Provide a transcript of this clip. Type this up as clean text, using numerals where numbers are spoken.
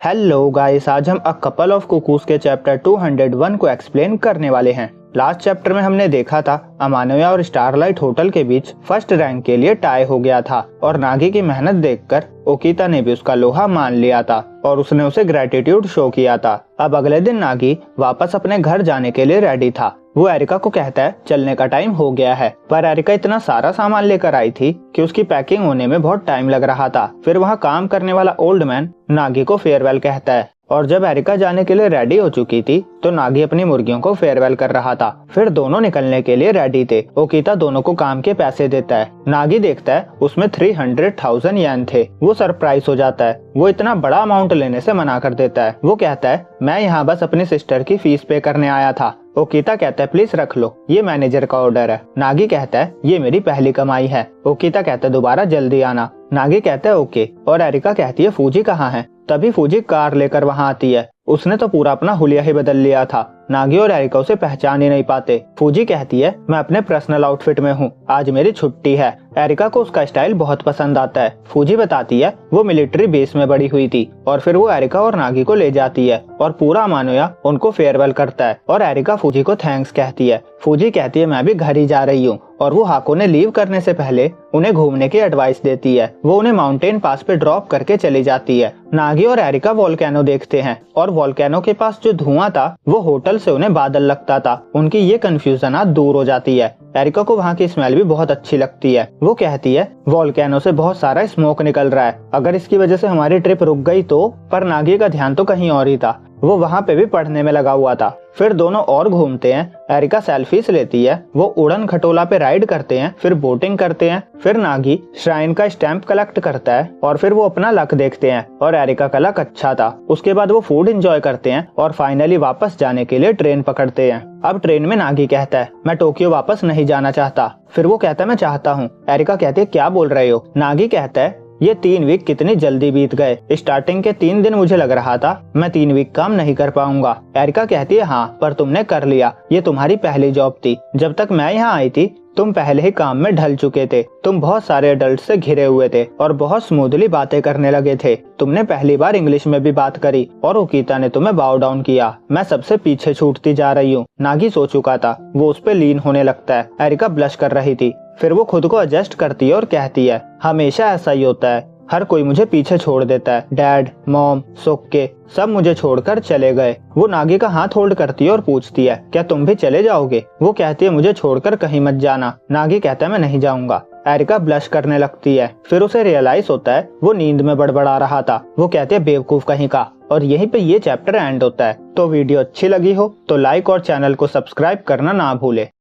Hello guys, आज हम a couple of cuckoos के चैप्टर 201 को एक्सप्लेन करने वाले हैं। लास्ट चैप्टर में हमने देखा था अमानया और स्टारलाइट होटल के बीच फर्स्ट रैंक के लिए टाई हो गया था और नागी की मेहनत देखकर ओकिता ने भी उसका लोहा मान लिया था और उसने उसे ग्रेटिट्यूड शो किया था। अब अगले दिन नागी वापस अपने घर जाने के लिए रेडी था। वो एरिका को कहता है चलने का टाइम हो गया है, पर एरिका इतना सारा सामान लेकर आई थी कि उसकी पैकिंग होने में बहुत टाइम लग रहा था। फिर वहाँ काम करने वाला ओल्ड मैन नागी को फेयरवेल कहता है और जब एरिका जाने के लिए रेडी हो चुकी थी तो नागी अपनी मुर्गियों को फेयरवेल कर रहा था। फिर दोनों निकलने के लिए रेडी थे। ओकिता दोनों को काम के पैसे देता है। नागी देखता है उसमें 300,000 येन थे। वो सरप्राइज हो जाता है। वो इतना बड़ा अमाउंट लेने से मना कर देता है। वो कहता है मैं यहाँ बस अपनी सिस्टर की फीस पे करने आया था। ओकिता कहता है प्लीज रख लो, ये मैनेजर का ऑर्डर है। नागी कहता है ये मेरी पहली कमाई है। ओकिता कहता है दोबारा जल्दी आना। नागी कहता है ओके और एरिका कहती है फूजी कहाँ है। तभी फूजी कार लेकर वहाँ आती है। उसने तो पूरा अपना हुलिया ही बदल लिया था। नागी और एरिका उसे पहचान ही नहीं पाते। फूजी कहती है मैं अपने पर्सनल आउटफिट में हूँ, आज मेरी छुट्टी है। एरिका को उसका स्टाइल बहुत पसंद आता है। फूजी बताती है वो मिलिट्री बेस में बड़ी हुई थी और फिर वो एरिका और नागी को ले जाती है और पूरा अमानया उनको फेयरवेल करता है और एरिका फूजी को थैंक्स कहती है। फूजी कहती है मैं भी घर ही जा रही हूँ और वो हाको ने लीव करने से पहले उन्हें घूमने की एडवाइस देती है। वो उन्हें माउंटेन पास पे ड्रॉप करके चली जाती है। नागी और एरिका वोल्केनो देखते हैं और वोल्केनो के पास जो धुआं था वो होटल से उन्हें बादल लगता था। उनकी ये कंफ्यूजन आज दूर हो जाती है। एरिका को वहाँ की स्मेल भी बहुत अच्छी लगती है। वो कहती है वोल्केनो से बहुत सारा स्मोक निकल रहा है, अगर इसकी वजह से हमारी ट्रिप रुक गई तो। पर नागी का ध्यान तो कहीं और ही था। वो वहाँ पे भी पढ़ने में लगा हुआ था। फिर दोनों और घूमते हैं। एरिका सेल्फीज लेती है। वो उड़न खटोला पे राइड करते हैं, फिर बोटिंग करते हैं। फिर नागी श्राइन का स्टैम्प कलेक्ट करता है और फिर वो अपना लक देखते हैं और एरिका का लक अच्छा था। उसके बाद वो फूड एंजॉय करते हैं और फाइनली वापस जाने के लिए ट्रेन पकड़ते हैं। अब ट्रेन में नागी कहता है मैं टोक्यो वापस नहीं जाना चाहता। फिर वो कहता है मैं चाहता हूँ। एरिका कहती है क्या बोल रहे हो। नागी कहता है ये 3 वीक कितनी जल्दी बीत गए। स्टार्टिंग के 3 दिन मुझे लग रहा था मैं 3 वीक काम नहीं कर पाऊंगा। एरिका कहती है हाँ, पर तुमने कर लिया, ये तुम्हारी पहली जॉब थी। जब तक मैं यहाँ आई थी तुम पहले ही काम में ढल चुके थे। तुम बहुत सारे एडल्ट से घिरे हुए थे और बहुत स्मूथली बातें करने लगे थे। तुमने पहली बार इंग्लिश में भी बात करी और ओकिता ने तुम्हें बाउ डाउन किया। मैं सबसे पीछे छूटती जा रही हूँ। नागी सो चुका था। वो उस पे लीन होने लगता है। एरिका ब्लश कर रही थी। फिर वो खुद को एडजस्ट करती है और कहती है हमेशा ऐसा ही होता है, हर कोई मुझे पीछे छोड़ देता है। डैड, मॉम, सोक्के सब मुझे छोड़कर चले गए। वो नागी का हाथ होल्ड करती है और पूछती है क्या तुम भी चले जाओगे। वो कहती है मुझे छोड़कर कहीं मत जाना। नागी कहता है मैं नहीं जाऊंगा। एरिका ब्लश करने लगती है। फिर उसे रियलाइज होता है वो नींद में बड़बड़ा रहा था। वो कहती है बेवकूफ कहीं का। और यहीं पे ये चैप्टर एंड होता है। तो वीडियो अच्छी लगी हो तो लाइक और चैनल को सब्सक्राइब करना ना भूले।